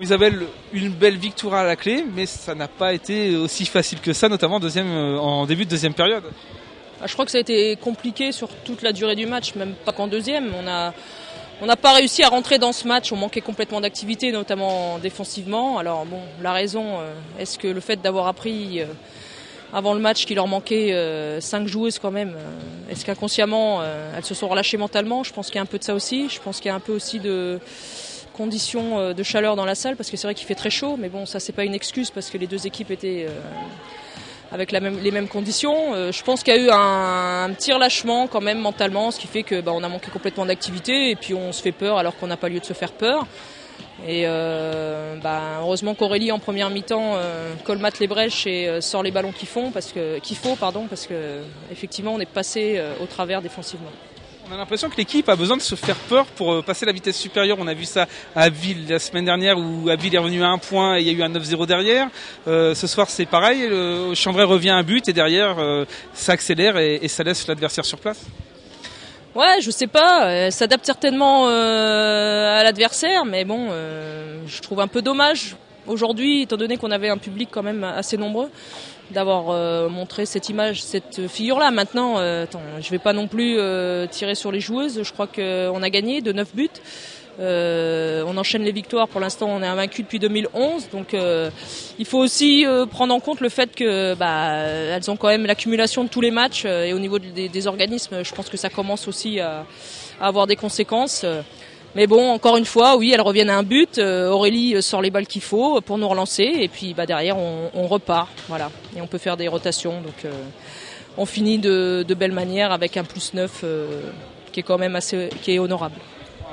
Isabelle, une belle victoire à la clé, mais ça n'a pas été aussi facile que ça, notamment en début de deuxième période. Je crois que ça a été compliqué sur toute la durée du match, même pas qu'en deuxième. On n'a pas réussi à rentrer dans ce match, on manquait complètement d'activité, notamment défensivement. Alors bon, la raison, est-ce que le fait d'avoir appris avant le match qu'il leur manquait 5 joueuses quand même, est-ce qu'inconsciemment elles se sont relâchées mentalement? Je pense qu'il y a un peu de ça aussi. Je pense qu'il y a un peu aussi de conditions de chaleur dans la salle, parce que c'est vrai qu'il fait très chaud, mais bon, ça c'est pas une excuse parce que les deux équipes étaient avec les mêmes conditions. Je pense qu'il y a eu un petit relâchement quand même mentalement, ce qui fait que on a manqué complètement d'activité et puis on se fait peur alors qu'on n'a pas lieu de se faire peur. Et heureusement qu'Aurélie en première mi-temps colmate les brèches et sort les ballons qu'il faut, parce que effectivement on est passé au travers défensivement. On a l'impression que l'équipe a besoin de se faire peur pour passer la vitesse supérieure. On a vu ça à Abbeville la semaine dernière où Abbeville est revenu à 1 point et il y a eu un 9-0 derrière. Ce soir c'est pareil, Chambray revient à un but et derrière ça accélère et ça laisse l'adversaire sur place. Ouais, je sais pas, elle s'adapte certainement à l'adversaire, mais bon, je trouve un peu dommage aujourd'hui, étant donné qu'on avait un public quand même assez nombreux, d'avoir montré cette image, cette figure-là. Maintenant, je vais pas non plus tirer sur les joueuses. Je crois qu'on a gagné de 9 buts. On enchaîne les victoires. Pour l'instant, on est invaincu depuis 2011. Donc, il faut aussi prendre en compte le fait que elles ont quand même l'accumulation de tous les matchs et au niveau des organismes, je pense que ça commence aussi à avoir des conséquences. Mais bon, encore une fois, oui, elles reviennent à un but. Aurélie sort les balles qu'il faut pour nous relancer. Et puis derrière, on repart. Voilà. Et on peut faire des rotations. Donc on finit de belle manière avec un +9 qui est quand même qui est honorable.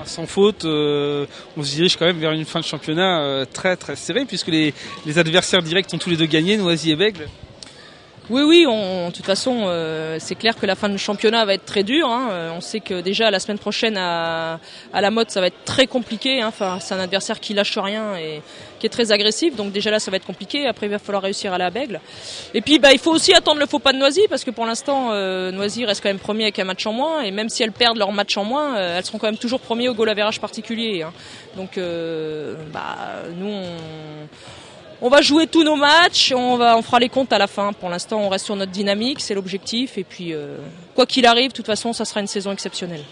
Sans faute, on se dirige quand même vers une fin de championnat très très serrée, puisque les adversaires directs ont tous les deux gagné, Noisy et Bègles. Oui, de toute façon, c'est clair que la fin de championnat va être très dure. On sait que déjà la semaine prochaine à la Motte, ça va être très compliqué. Enfin, c'est un adversaire qui lâche rien et qui est très agressif. Donc déjà là, ça va être compliqué. Après, il va falloir réussir à aller à Bègles. Et puis, il faut aussi attendre le faux pas de Noisy, parce que pour l'instant, Noisy reste quand même premier avec un match en moins. Et même si elles perdent leur match en moins, elles seront quand même toujours premiers au goal average particulier. Donc, nous, on va jouer tous nos matchs, on fera les comptes à la fin. Pour l'instant, on reste sur notre dynamique, c'est l'objectif. Et puis, quoi qu'il arrive, de toute façon, ça sera une saison exceptionnelle.